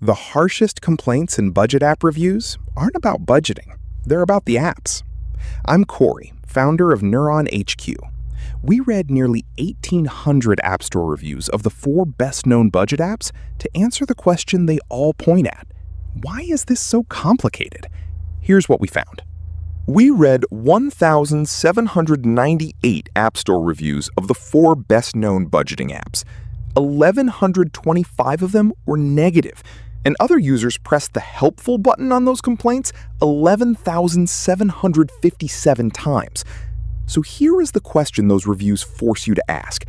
The harshest complaints in budget app reviews aren't about budgeting, they're about the apps. I'm Corey, founder of Neuron HQ. We read nearly 1,800 App Store reviews of the 4 best-known budget apps to answer the question they all point at. Why is this so complicated? Here's what we found. We read 1,798 App Store reviews of the 4 best-known budgeting apps. 1,125 of them were negative, and other users pressed the helpful button on those complaints 11,757 times. So here is the question those reviews force you to ask.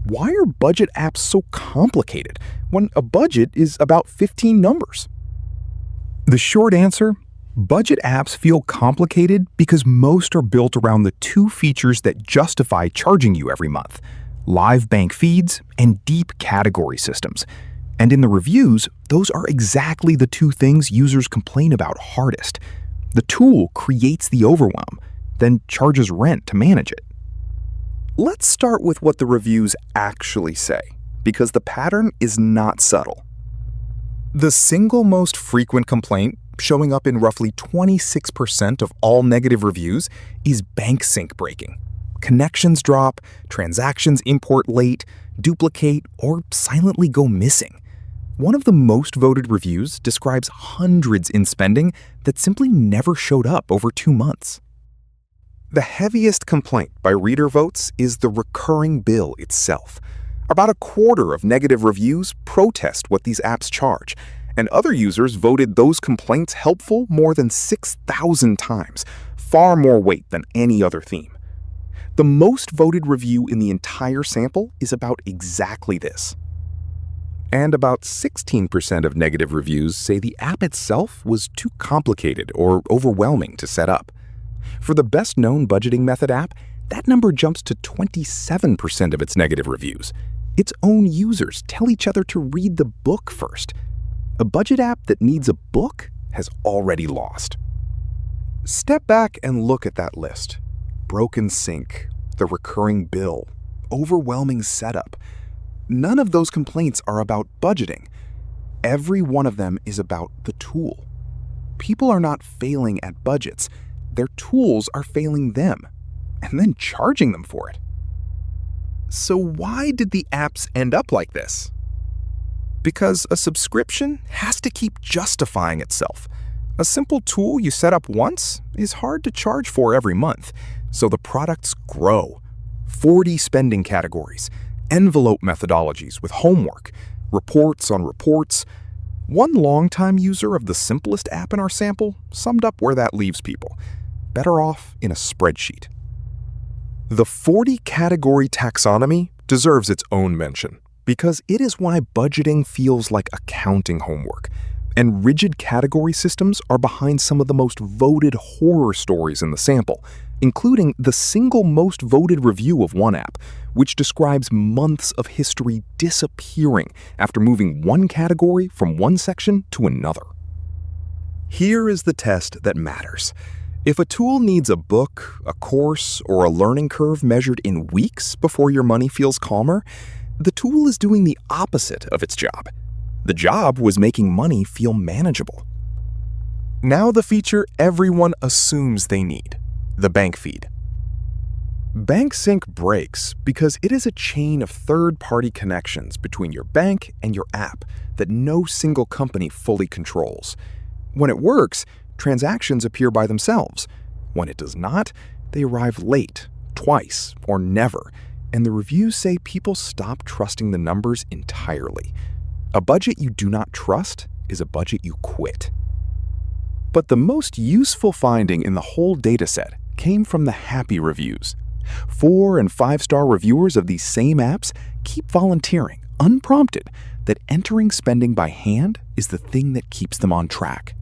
Why are budget apps so complicated when a budget is about 15 numbers? The short answer: budget apps feel complicated because most are built around the 2 features that justify charging you every month: live bank feeds and deep category systems. And in the reviews, those are exactly the 2 things users complain about hardest. The tool creates the overwhelm, then charges rent to manage it. Let's start with what the reviews actually say, because the pattern is not subtle. The single most frequent complaint, showing up in roughly 26% of all negative reviews, is bank sync breaking. Connections drop, transactions import late, duplicate, or silently go missing. One of the most voted reviews describes hundreds in spending that simply never showed up over 2 months. The heaviest complaint by reader votes is the recurring bill itself. About a quarter of negative reviews protest what these apps charge, and other users voted those complaints helpful more than 6,000 times, far more weight than any other theme. The most voted review in the entire sample is about exactly this. And about 16% of negative reviews say the app itself was too complicated or overwhelming to set up. For the best-known budgeting method app, that number jumps to 27% of its negative reviews. Its own users tell each other to read the book first. A budget app that needs a book has already lost. Step back and look at that list. Broken sync, the recurring bill, overwhelming setup. None of those complaints are about budgeting. Every one of them is about the tool. People are not failing at budgets. Their tools are failing them, and then charging them for it. So why did the apps end up like this? Because a subscription has to keep justifying itself. A simple tool you set up once is hard to charge for every month, so the products grow. 40 spending categories, envelope methodologies with homework, reports on reports. One longtime user of the simplest app in our sample summed up where that leaves people. Better off in a spreadsheet. The 40 category taxonomy deserves its own mention because it is why budgeting feels like accounting homework, and rigid category systems are behind some of the most voted horror stories in the sample, including the single most voted review of one app, which describes months of history disappearing after moving one category from one section to another. Here is the test that matters. If a tool needs a book, a course, or a learning curve measured in weeks before your money feels calmer, the tool is doing the opposite of its job. The job was making money feel manageable. Now the feature everyone assumes they need: the bank feed. Bank sync breaks because it is a chain of third-party connections between your bank and your app that no single company fully controls. When it works, transactions appear by themselves. When it does not, they arrive late, twice, or never, and the reviews say people stop trusting the numbers entirely. A budget you do not trust is a budget you quit. But the most useful finding in the whole dataset came from the happy reviews. 4- and 5-star reviewers of these same apps keep volunteering, unprompted, that entering spending by hand is the thing that keeps them on track.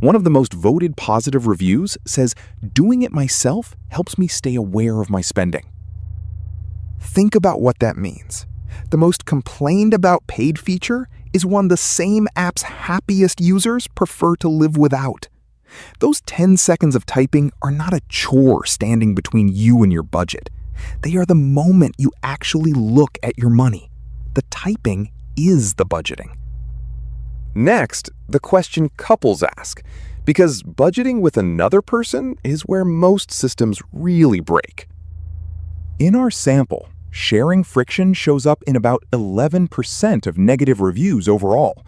One of the most voted positive reviews says, "Doing it myself helps me stay aware of my spending." Think about what that means. The most complained about paid feature is one the same app's happiest users prefer to live without. Those 10 seconds of typing are not a chore standing between you and your budget. They are the moment you actually look at your money. The typing is the budgeting. Next, the question couples ask, because budgeting with another person is where most systems really break. In our sample, sharing friction shows up in about 11% of negative reviews overall.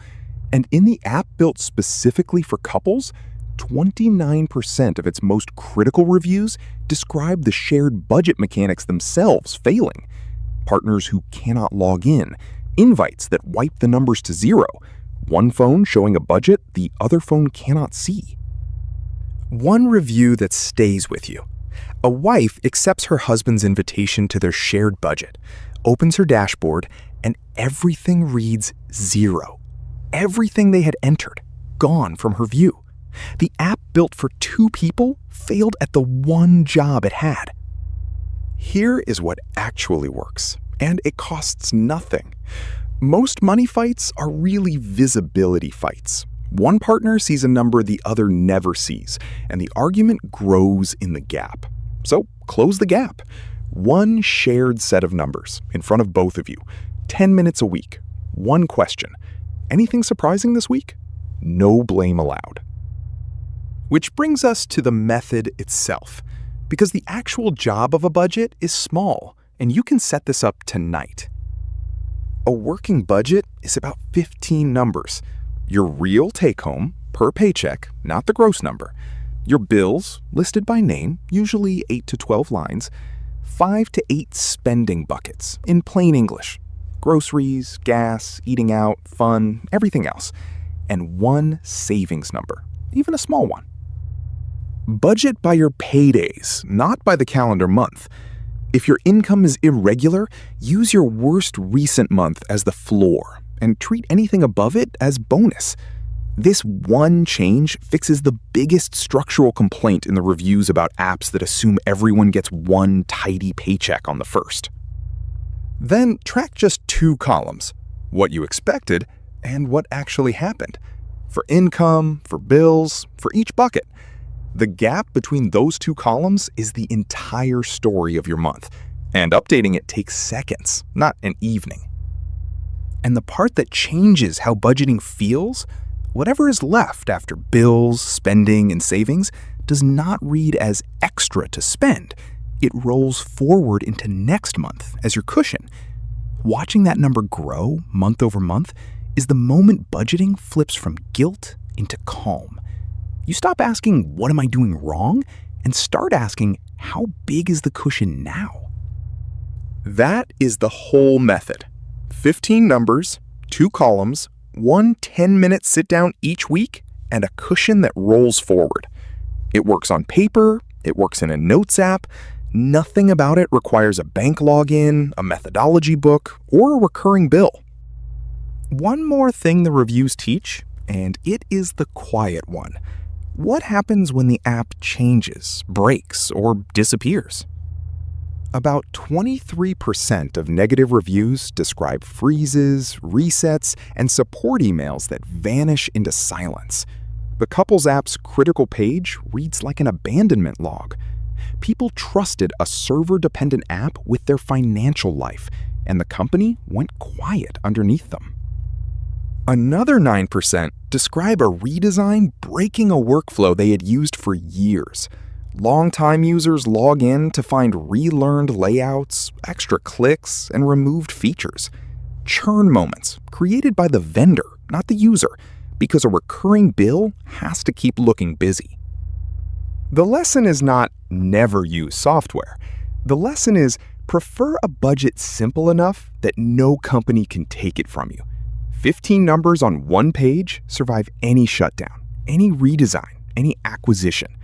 And in the app built specifically for couples, 29% of its most critical reviews describe the shared budget mechanics themselves failing. Partners who cannot log in, invites that wipe the numbers to zero, one phone showing a budget the other phone cannot see. One review that stays with you. A wife accepts her husband's invitation to their shared budget, opens her dashboard, and everything reads zero. Everything they had entered, gone from her view. The app built for two people failed at the one job it had. Here is what actually works, and it costs nothing. Most money fights are really visibility fights. One partner sees a number the other never sees, and the argument grows in the gap. So close the gap. One shared set of numbers in front of both of you. 10 minutes a week. One question. Anything surprising this week? No blame allowed. Which brings us to the method itself, because the actual job of a budget is small, and you can set this up tonight. A working budget is about 15 numbers. Your real take-home, per paycheck, not the gross number. Your bills, listed by name, usually 8 to 12 lines. 5 to 8 spending buckets, in plain English. Groceries, gas, eating out, fun, everything else. And one savings number, even a small one. Budget by your paydays, not by the calendar month. If your income is irregular, use your worst recent month as the floor and treat anything above it as bonus. This one change fixes the biggest structural complaint in the reviews about apps that assume everyone gets one tidy paycheck on the first. Then track just 2 columns, what you expected and what actually happened. For income, for bills, for each bucket. The gap between those 2 columns is the entire story of your month, and updating it takes seconds, not an evening. And the part that changes how budgeting feels, whatever is left after bills, spending, and savings, does not read as extra to spend. It rolls forward into next month as your cushion. Watching that number grow month over month is the moment budgeting flips from guilt into calm. You stop asking, what am I doing wrong? And start asking, how big is the cushion now? That is the whole method. 15 numbers, 2 columns, one 10-minute sit-down each week, and a cushion that rolls forward. It works on paper, it works in a notes app. Nothing about it requires a bank login, a methodology book, or a recurring bill. One more thing the reviews teach, and it is the quiet one. What happens when the app changes, breaks, or disappears? About 23% of negative reviews describe freezes, resets, and support emails that vanish into silence. The Couples app's critical page reads like an abandonment log. People trusted a server-dependent app with their financial life, and the company went quiet underneath them. Another 9% describe a redesign breaking a workflow they had used for years. Longtime users log in to find relearned layouts, extra clicks, and removed features. Churn moments created by the vendor, not the user, because a recurring bill has to keep looking busy. The lesson is not never use software. The lesson is prefer a budget simple enough that no company can take it from you. 15 numbers on one page survive any shutdown, any redesign, any acquisition.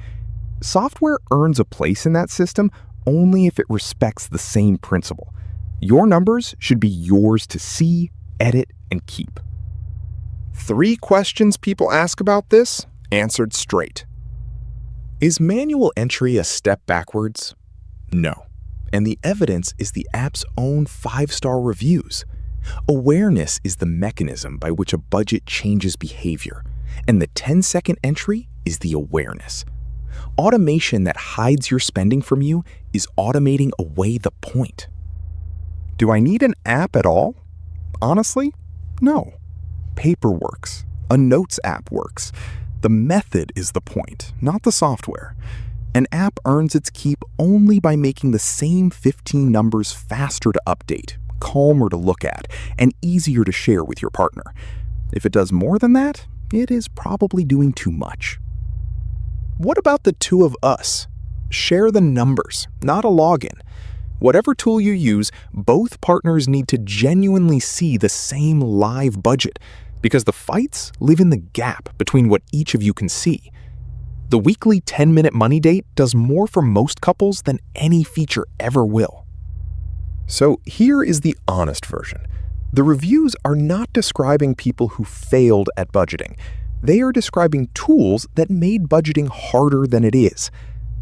Software earns a place in that system only if it respects the same principle. Your numbers should be yours to see, edit, and keep. 3 questions people ask about this, answered straight. Is manual entry a step backwards? No. And the evidence is the app's own 5-star reviews. Awareness is the mechanism by which a budget changes behavior, and the 10-second entry is the awareness. Automation that hides your spending from you is automating away the point. Do I need an app at all? Honestly, no. Paper works. a Notes app works. The method is the point, not the software. An app earns its keep only by making the same 15 numbers faster to update, calmer to look at, and easier to share with your partner. If it does more than that, it is probably doing too much. What about the two of us? Share the numbers, not a login. Whatever tool you use, both partners need to genuinely see the same live budget, because the fights live in the gap between what each of you can see. The weekly 10-minute money date does more for most couples than any feature ever will. So here is the honest version. The reviews are not describing people who failed at budgeting. They are describing tools that made budgeting harder than it is.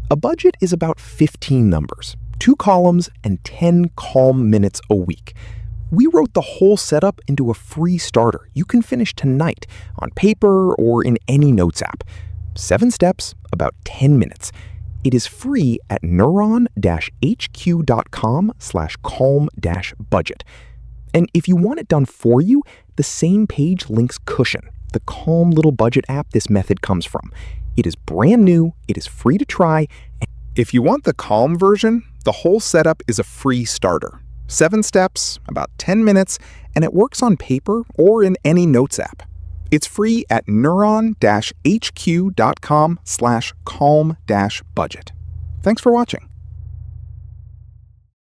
A budget is about 15 numbers, 2 columns, and 10 calm minutes a week. We wrote the whole setup into a free starter you can finish tonight on paper or in any Notes app. 7 steps, about 10 minutes. It is free at neuron-hq.com/calm-budget. And if you want it done for you, the same page links Cushion, the calm little budget app this method comes from. It is brand new, it is free to try. If you want the calm version, the whole setup is a free starter. 7 steps, about 10 minutes, and it works on paper or in any Notes app. It's free at neuron-hq.com/calm-budget. Thanks for watching.